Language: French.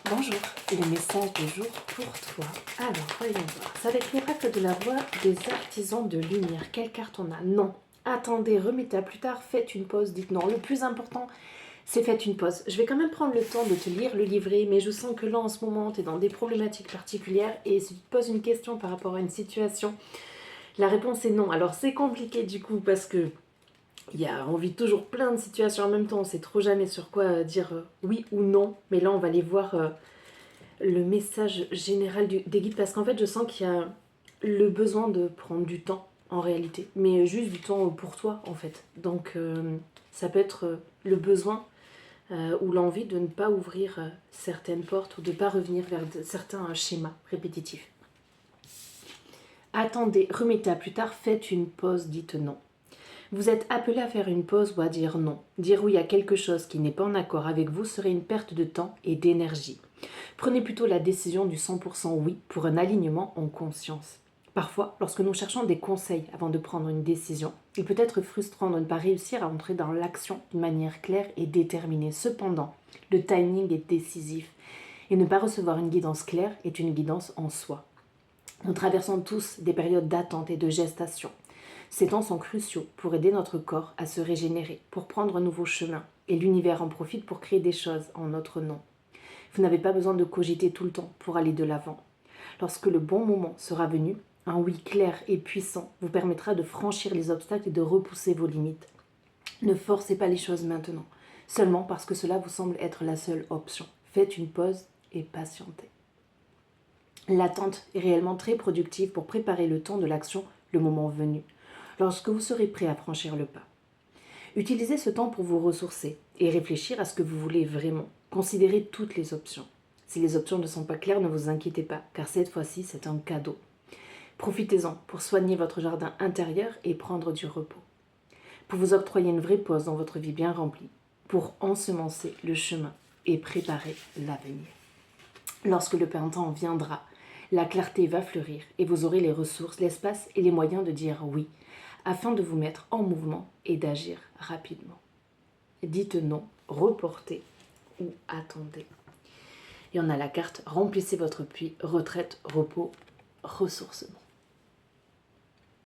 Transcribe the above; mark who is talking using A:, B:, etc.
A: Bonjour, le message du jour pour toi. Alors, voyons voir. Ça va être l'oracle de la voix des artisans de lumière. Quelle carte on a? Non. Attendez, remettez à plus tard, faites une pause, dites non. Le plus important, c'est faites une pause. Je vais quand même prendre le temps de te lire le livret, mais je sens que là, en ce moment, tu es dans des problématiques particulières et si tu te poses une question par rapport à une situation, la réponse est non. Alors, c'est compliqué du coup parce que on vit toujours plein de situations en même temps, on sait trop jamais sur quoi dire oui ou non, mais là on va aller voir le message général des guides parce qu'en fait je sens qu'il y a le besoin de prendre du temps en réalité, mais juste du temps pour toi en fait. Donc ça peut être le besoin ou l'envie de ne pas ouvrir certaines portes ou de ne pas revenir vers certains schémas répétitifs. Attendez, remettez à plus tard, faites une pause, dites non. Vous êtes appelé à faire une pause ou à dire non. Dire oui à quelque chose qui n'est pas en accord avec vous serait une perte de temps et d'énergie. Prenez plutôt la décision du 100% oui pour un alignement en conscience. Parfois, lorsque nous cherchons des conseils avant de prendre une décision, il peut être frustrant de ne pas réussir à entrer dans l'action d'une manière claire et déterminée. Cependant, le timing est décisif et ne pas recevoir une guidance claire est une guidance en soi. Nous traversons tous des périodes d'attente et de gestation. Ces temps sont cruciaux pour aider notre corps à se régénérer, pour prendre un nouveau chemin, et l'univers en profite pour créer des choses en notre nom. Vous n'avez pas besoin de cogiter tout le temps pour aller de l'avant. Lorsque le bon moment sera venu, un oui clair et puissant vous permettra de franchir les obstacles et de repousser vos limites. Ne forcez pas les choses maintenant, seulement parce que cela vous semble être la seule option. Faites une pause et patientez. L'attente est réellement très productive pour préparer le temps de l'action le moment venu, lorsque vous serez prêt à franchir le pas. Utilisez ce temps pour vous ressourcer et réfléchir à ce que vous voulez vraiment. Considérez toutes les options. Si les options ne sont pas claires, ne vous inquiétez pas, car cette fois-ci, c'est un cadeau. Profitez-en pour soigner votre jardin intérieur et prendre du repos. Pour vous octroyer une vraie pause dans votre vie bien remplie, pour ensemencer le chemin et préparer l'avenir. Lorsque le printemps viendra, la clarté va fleurir et vous aurez les ressources, l'espace et les moyens de dire oui, afin de vous mettre en mouvement et d'agir rapidement. Dites non, reportez ou attendez. Et on a la carte « Remplissez votre puits, retraite, repos, ressourcement ».